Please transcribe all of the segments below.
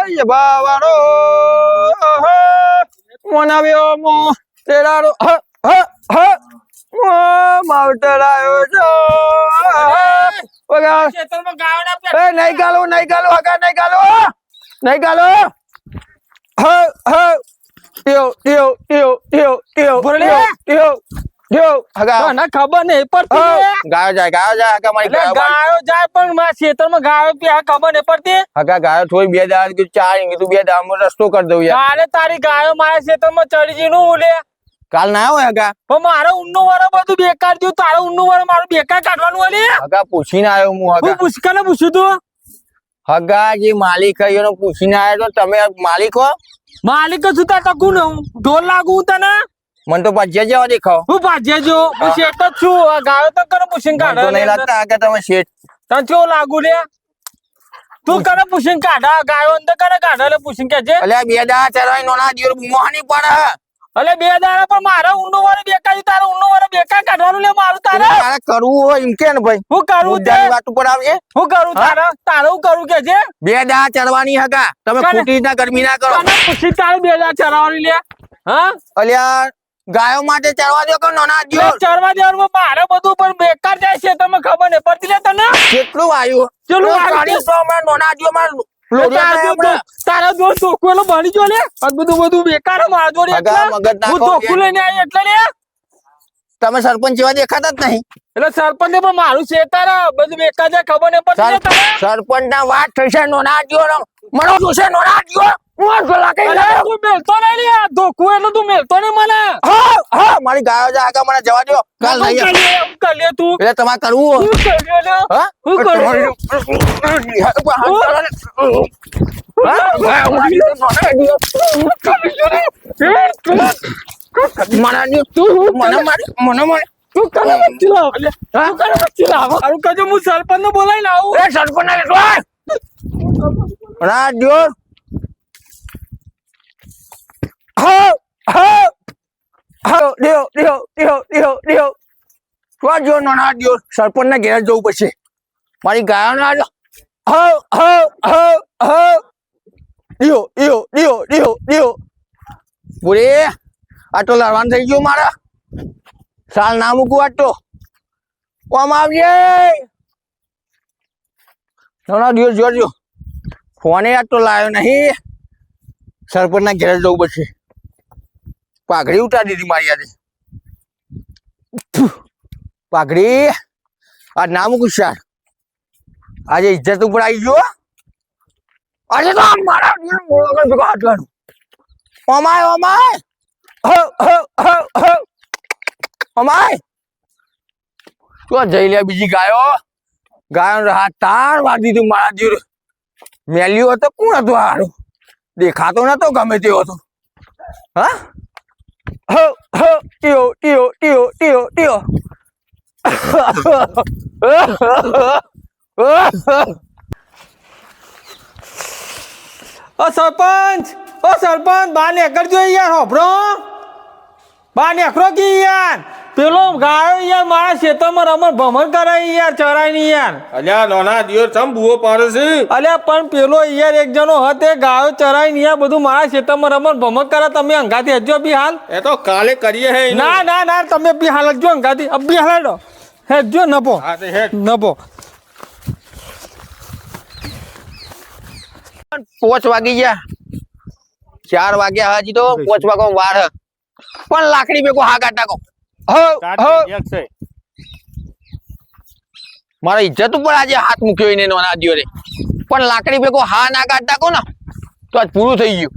ये बावारो मोनावियो मो तेरारो ह ह ह मो माउटरायो जो ओगा ખેતરમાં ગાયો ના ए नहीं गालो हगा नहीं गालो ह ह टियो टियो टियो टियो टियो बोले? टियो हगा તને ખબર નહીં પડતી લે. गायो जाए हगा मारी એટલે गायो ગાયો જાય પણ મારા ખેતરમાં ગાયો પી આ ખબર નહીં પડતી. હગા ગાયો થોડી બે દાડ કીધું ચાર કીધું બે દાડ રસ્તો કરી દઉં યાર કાલે તારી ગાયો મારા ખેતરમાં ચડી ગઈ નું લે. કાલ ના હોય હગા પણ મારો ઊંડું વાળો બધું બેકાર થયું. તારો ઊંડું વાળો મારું બેકાર કાઢવાનું હોય લે. હગા પૂછીને આવ્યો હું હું હગા પુષ્કરને પૂછ્યું તું. હગા જે માલિક હોય એનો પૂછીને આવ્યો તો તમે માલિક હો માલિક છું તાર ટકું ને હું ઢોલ લાગુ હું તને. મને તો પાછા જવા દેખાવ હું ભાજ્ય જો હું શેઠ જ છું. આ ગાયો તો કરે પૂછીને મને તો નહીં કાઢે. લાગતા હગા તમે શેઠ તને કેવું લાગુ લે. તું કરે પૂછીને કાઢા ગાયો અંદર કરે કાઢા એટલે પૂછીને કે છે. અલ્યા બે દાડા ચરવાઈ નોના દિવસ મોહની પડે અલે બે દાડા પણ મારા ઊંડું વાળો બેકાર છે, તારો ઊંડું વાળો બેકાર કાઢવાનું લે મારું તારે. તારે કરવું હોય એમ કે ને ભાઈ હું કરું તે મુદ્દાની વાત ઉપર આવજે હું કરું તારે તારે હું કરું કે છે. બે દાડા ચરવાની હગા તમે કાલે- ખોટી રીતના ગરમી ના કરો તને પૂછી તારે બે દાડા ચરાવવાની લે. હા અલ્યા ગાયો માટે ચરવા દો કે નોના લે દિવસ ચરવા દેવાનું મારે બધું પણ બેકાર જાય છે તમે ખબર નહીં પડતી લે તને. કેટલું આવ્યું કેટલું આવ્યું? 400 હમણાં નોના દિવસ માં તારા જો ધોકું એલો ભણી જો લે આ બધું બેકાર મારા જોડે હગા એટલે. મગજ હું નાખો ધોકું લઈને આવી એટલે લે. તમે સરપંચ જેવા દેખાતા જ નહીં એટલે સરપંચ પણ મારું છે તારા બધું બેકાર જાય ખબર નહીં પડતી લે તને. સરપંચ ના વાત થશે નોના દિવસ મનો જોશે નોના દિવસ હું ગલા કઈ અલે તું મેલતો નહીં લે આ ધોકું એટલે તું મેલતો નહીં મને. હા મારી ગાયો જા આગળ મને જવા દો કાલ હું લઈ કરી લે, હું કરી લે તું. એટલે તમારે કરવું હું કરી લે. હા હું કરું? તું કરે વચ્ચે લાવ. તું કરે વચ્ચે લાવ. હારું કરજો હું સરપંચને બોલાવીને આવું. સરપંચ ના ઘેર જવું પડશે મારી ગાયો ના પૂરે આટલો લડવાનું થઈ ગયો મારા સાલ ના મૂકું આટલો કોમ આવજે નોના દિવસ જોજો ફોને આટલો લાવ્યો નહીં સરપંચ ના ઘેર જવું પડશે પાઘડી ઉતારી દીધી મારી આજે પાઘડી આ ના મૂકું શાર આજે ઇજ્જત ઉપર આવી ગયો આજે તો મારા હાથવાનું ઓમાય અમાય તું જઈ લે બીજી ગાયો હાથ તાર વાળી દીધું મારા જીવ મેલ્યું હતો કોણ હતું હારું દેખાતો નતો ગમે તે હતો હા ટીયો ટીયો ટીયો ટીયો ટીયો ઓ સરપંચ બહાર નીકળજો યાર હોભરો બહાર નીકળો કે યાર પેલો ગાયો યાર મારા ખેતરમાં રમણ ભમણ કરે યાર ચરાય ની યાર. અલ્યા નોના દિવસ ચમ બુઓ પાડે છે અલ્યા પણ પેલો યાર એક જણો હતે ગાયો ચરાય ની યાર બધું મારા ખેતરમાં રમણ ભમણ કરે તમે અંગાથી હજો બી હાલ. એ તો કાલે કરીએ હે એનું. ના તમે બી હાલ હજો અંગાથી બી હાલો હેજો નપો હા તે હેડ. નપો 5 વાગી ગયા 4 વાગ્યા હજી તો 5 વાગો વાર હે. પણ લાકડી ભેગો હા કાઢ નાખો કાઢી એક છે. મારા ઇજ્જત ઉપર આજે હાથ મૂક્યો એને નોના દિવસે પણ લાકડી ભેગો હા ના કાઢ નાખો ને તો આજ પૂરું થઈ ગયું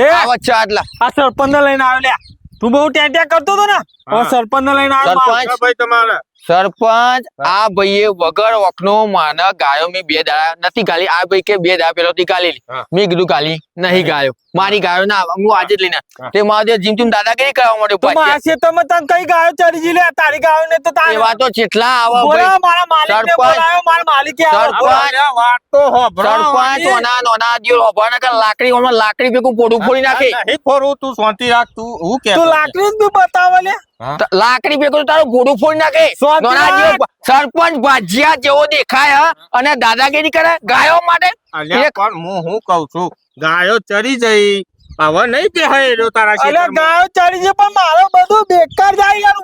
એ આ વચ્ચે આટલા આ સરપંચ ને લઈને આવ્યો લ્યા તું બહુ ટેટ્યા કરતો હતો ને હવે સરપંચ ને લઈને આવ્યો સરપંચ હા ભાઈ તમારે સરપંચ આ ભાઈએ વગર વખનો માને ગાયો મેં 2 દાડા નથી ગાલી આ ભાઈ કે 2 દાડા પેલોથી ગાલી હા. મેં કીધું ગાલી નહીં ગાયો મારી ગાયો ના હું આજે જ લઈને હા. તે મારે જીમ દાદાગીરી કરવા માંડ્યો તો મારા પાછળ. ખેતરમાં તને કઈ ગાયો ચડી જી લે તારી ગાયો ને તો તારી એવા તો જેટલા આવા બોલા ભાઈ મારા માલિક ને સરપંચ. બોલાયો મારા માલિકે આવ્યો સરપંચ. અલ્યા વાત તો હોભળો. સરપંચ નોના દિયો હોભળને કે લાકડી ઓમાં લાકડી ભેગું પોડું ફોડી નાખે નહીં ફોડું તું શાંતિ રાખ તું હું કે તું લાકડી જ બી બતાવે લે હા. લાકડી ભેગું તો તારું ગોડું ફોડી નાખે શાંતિ નોના રાખ. જેવો સરપંચ ભાજિયા જેવો દેખાય હ, અને દાદાગીરી કરે ગાયો માટે અલ્યા પણ હું કઉ છું ગાયો ચરી જઈ હવે નહીં બેહાય એરો તારા અલે ખેતરમાં. ગાયો ચડી છે પણ મારો બધું બેકાર જાય યાર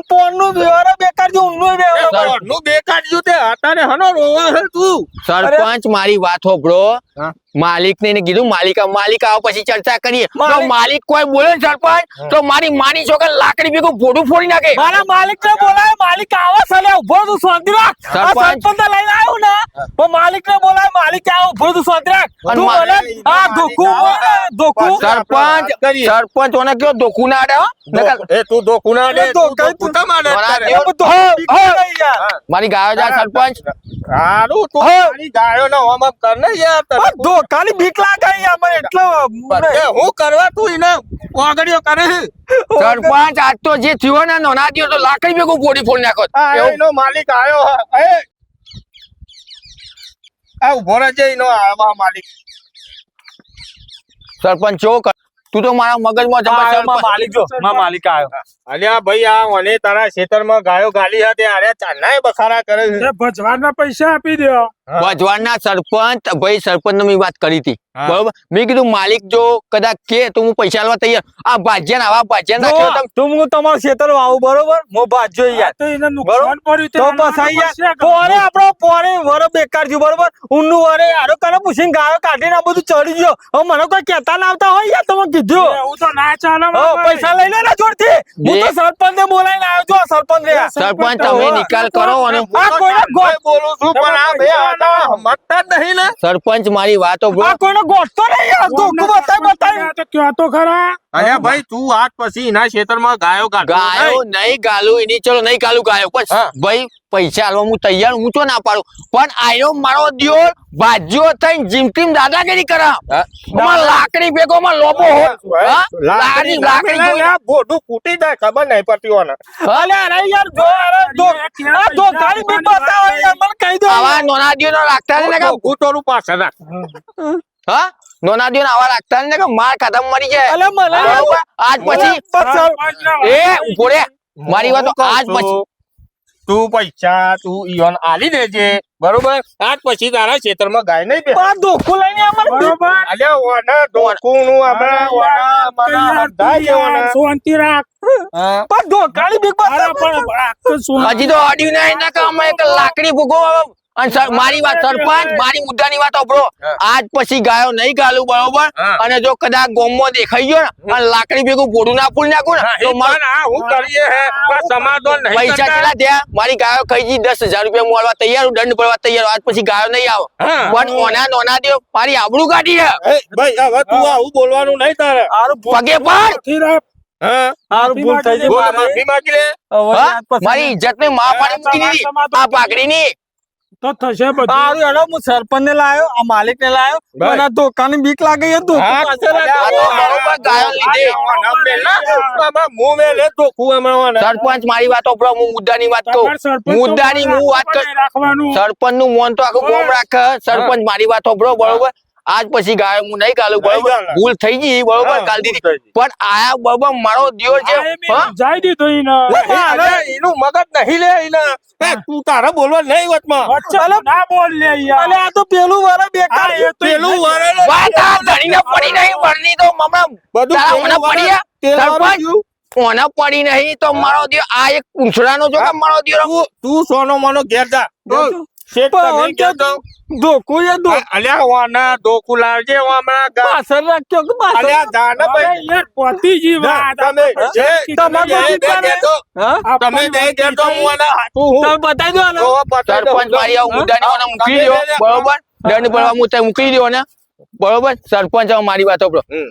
પોનનું વ્યવહાર બેકાર છે ઊંડનું એ વ્યવહાર ઘરનું બેકાર જ્યું તે અત્યારે હનો રોવા હે તું. સરપંચ મારી વાત હોભળો હા. માલિક ને કીધું માલિક આવો પછી ચર્ચા કરીએ તો માલિક- માલિક કોઈ બોલે ને સરપંચ તો મારી માની છોકરા લાકડી ભેગું ભોડું ફોડી નાખે મારા માલિક ને બોલાય માલિક આવા સાલે ઉભો તું શાંતિ રાખ આ સરપંચ. સરપંચ લઈને આવ્યો ને તો માલિક ને બોલાય માલિક આવો ઉભો તું શાંતિ રાખ અને તું બોલે આ ધોકું બોલે ધોકું સરપંચ સરપંચ ઓને કયો ધોકું ના આડે હો નકર એ તું ધોકું ના દે, એ તું ધોકા- ધોકું કેમ આડે નોના તારે? જેવો- એ બધું હો, બીક હો. નહીં યાર. મારી ગાયો જા સરપંચ હારું તું હો. તારી ગાયોનો હોમ અપ કર ને યાર તને. પણ ધોકાની બીક લાગે યાર મને એટલો એ હું કરવા તું એને વાગડીઓ કરે છે? સરપંચ આજ તો જે થયો ને નોના દિયો તો લાકડી ભેગું ફોડી ફોડી નાખો આ એવું એનો માલિક આયો હે. એ આ ઉભો રહેજે એનો આવા માલિક. સરપંચ જો કર તું તો મારા મગજમાં જબર સરપંચ. માલિક જો માલિક આવ્યો અલ્યા ભાઈ આ મને તારા ખેતરમાં ગાયો ગાલી હતી અરે ચાંદનાય બખારા કરે છે. ભજવાના પૈસા આપી દો ભજવાડના સરપંચ ભાઈ સરપંચ મેં વાત કરી હતી હા. બરોબર મેં કીધું માલિક જો કદાચ કે તો હું પૈસા આલવા તૈયાર આ ભાજ્યા આવા ભાજ્યા નાખ્યો તમે તું હું તમારું ખેતર આવું બરોબર હું ભાજ્યો યાર તો એને નુકસાન પડ્યું તો બસ આઈ યાર પોરે આપણો પોરે વર બેકાર થયું બરોબર ઊંડું વરે આરો કરે પૂછીને ગાયો કાઢીને આ બધું ચડી ગયો હવે મને કોઈ કહેતા ના આવતા હોય યાર તમે કીધું એવું તો ના ચાલે હો, મારા પૈસા લઈ લે ને જોડથી હું તો સરપંચ ને બોલાઈને આવ્યો છું આ સરપંચ રે સરપંચ તમે નિકાલ કરો અને આ કોઈને ગો- હું બોલું છું પણ આ બે આના સમજતા જ નહીં ને. સરપંચ મારી વાતો આ કોઈને ગોઠતો નહીં યાર ધોકું બતાય ભાઈ. તો ક્યાં તો ખરા અલ્યા ભાઈ તું આજ પછી એના ખેતરમાં ગાયો કાઢતો ગાયો નહીં. નહીં ગાલું એની ચલો નહીં ગાલું ગાયો પણ હા. ભાઈ પૈસા આલવા હું તૈયાર હું તો ના પાડું પણ આયો મારો દિયોર ભાજ્યો થઈને જીમતીમ દાદાગીરી કરા હા. અમાર લાકડી ભેગો માં લોબો હોય હા? લાકડી લાકડી જોઈ આ ભોડું ફૂટી જાય ખબર નહીં પડતી હોને. અલે અરે યાર જો અરે આ ધોકાની બીક બતાવો યાર મને કહી દો આવા નોના દિયોનો રાખતા ને કે હું તારું પાછળ રાખ. હા નોના દિયોને આવા રાખતા ને કે માર ખાધા મરી જાય અલે મને બરોબર? આજ પછી એ ઉભો રે મારી વાતો હું કહું આજ છું, પછી તું પૈસા તું ઈયોન આલી દેજે બરોબર આજ પછી તારા ખેતરમાં ગાય નહીં બે. આ ધોકું લઈને અમારે બરોબર અલ્યા ઓને ડોકુનું આપણે ઓને મને હંધાઈ દેવાના. શાંતિ રાખ હા. પણ ધોકાની બીક અરે બતાવો પણ રાખ શાંતિ. હજી તો અડ્યું નહીં ને કે અમે એક લાકડી ભૂગો અને મારી વાત સરપંચ મારી મુદ્દાની વાત સાંભળો આજ પછી ગાયો નહીં ગાલું બરોબર હા. અને જો કદાચ ગોમમાં દેખાઈ ગયો ને અને લાકડી ભેગું બોડું ના પૂરી નાખું ને તો તો મારું પણ આ હું કરીએ હે પણ સમાધાન નહીં પૈસા કરતા. કેટલા થયા મારી ગાયો ખાઈ ગઈ 10,000 રૂપિયા હું આલવા તૈયાર છું, દંડ ભરવા તૈયાર છું. આજ પછી ગાયો નહીં આવે હા. પણ ઓના નોના દે મારી આબરૂ કાઢી છે એ ભાઈ હવે તું આવું બોલવાનું નહીં તારે. આરું પગે પર શાંતિ રાખ. હા આરું ભૂલ થઈ ગઈ બોલ મારી. માફી માંગી લે. હવે હા? આજ પછી- મારી ઇજ્જત ને મા પાડી મૂકી દીધી આ પાઘડીની તો થશે બધું આરું હેડો હું સરપંચ ને લાયો આ માલિક ને લાયો ભાઈ. મને આ ધોકાની બીક લાગે યાર ધોકું હા, પાછળ આ તો બરોબર ગાયો લીધે આમાં પેલા આમાં મું મેં લે તો કુવામાં સરપંચ મારી વાત સાંભળો હું મુદ્દાની વાત કહું તમારે સરપંચ તો મુદ્દાની હું વાત કર નહીં રાખવાનું સરપંચ નું મોન તો આખું ગોમ રાખે સરપંચ મારી વાત સાંભળો બરોબર આજ પછી ગાયો હું નહીં ગાલું બરોબર નહીં ગાલે. ભૂલ થઈ ગઈ બરોબર હા, કાલ ભૂલ દીધી થઈ ગઈ. પણ આયા બરોબર મારો દિયોર છે આ એ મેં હા? સમજાઈ દીધું એને. એનું મગજ નહીં લે એના. એ તું તારે બોલવા નહીં વચમાં. વચ્ચે ના બોલ લે યાર. અલે આ તો પેલું વારે બેકાર હા, એ તો પેલું વરસ વાત આ ધણીને પડી નહીં વરની તો હમણાં બધું તારા પેલું મને પડી વરસ તેલ વાળું સરપંચ થયું. ઓને પડી નહીં તો મારો દિયો આ એક પૂંછડાનો જો કે મારો દિયો તું સોનો મોનો ઘેર જા. શેઠ તો નહીં કહેતો. ધોકું યાર ધો અલ્યા વાના ધોકું લાવજે હમણાં ગા. પાછળ રાખ્યો કે પાછળ અલ્યા જા ને અરે ભાઈ. યાર પતિજી જા, વાત તમે જે તમારે તમે કોઈ બે વિચાર કહેતો. હા તમે બે કહેતો હું આના હાથું હું. તમે બતાવી દો આને. તો બતાવી દો. સરપંચ મારી આવું મુદ્દાની મને મૂકી તમે દો બે- બરોબર દંડ ભરવા હું ત્યાં મૂકી દો ને બરોબર સરપંચ હવે મારી વાત સાંભળો હમ.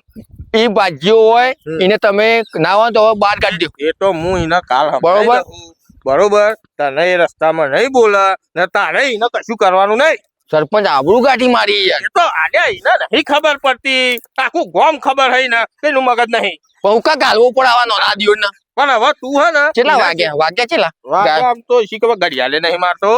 ઈ ભાજ્યો હોય એને તમે ના હોય તો હવે બહાર કાઢી દો એ તો હું એના કાલ બરોબર. સંભળાઈ દઉં. બરોબર તને એ રસ્તામાં નહીં બોલે ને તારે એને કશું કરવાનું નહીં. સરપંચ આબરૂ કાઢી મારી યાર એ તો આને એને નહીં ખબર પડતી આખું ગોમ ખબર હઈ ને તેનું મગજ નહીં. પૌકા ગાલવો પડે આવા નોના દિયોર ના પણ હવે તું હે ને કેટલા વાગ્યા કેટલા વાગે આમ તો શી ખબર ઘડિયાળે નહીં મારતો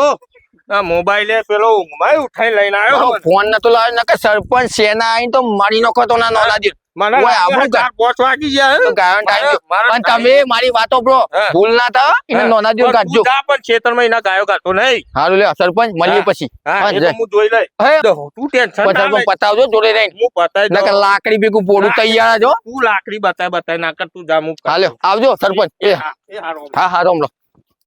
આ મોબાઈલે પેલો ઊંઘમાં ઉઠાઈ લઈને આવ્યો ફોન નતો લાવ્યો નકર સરપંચ સેના આઈને તો મારી નાખો તો ના નોના દિયોર મને ઓય, લાગે આપણું ચાર પાંચ વાગી ગયા હે. તો ગાયન ટાઈમ થયો. મારા પણ તમે મારી વાતો બ્રો હા. ભૂલ ના થાય એને હા. નોના દિવસ પણ કાઢજો તું જા પણ ખેતરમાં એના ગાયો કાઢતો નહીં. હારું લે સરપંચ મળીએ હા. પછી હા, હા, એ જય. તો હું જોઈ લઈ. હે, તું ટેન્શન ના સરપંચ લે. પતાવજો જોડે રહીને હું પતાઈ દઉં. નકર લાકડી ભેગું પોડું તૈયાર જો તું લાકડી બતાય ના કર તું જા હું હાલ્યો આવજો સરપંચ એ એ હારો. હા હા રોમ રો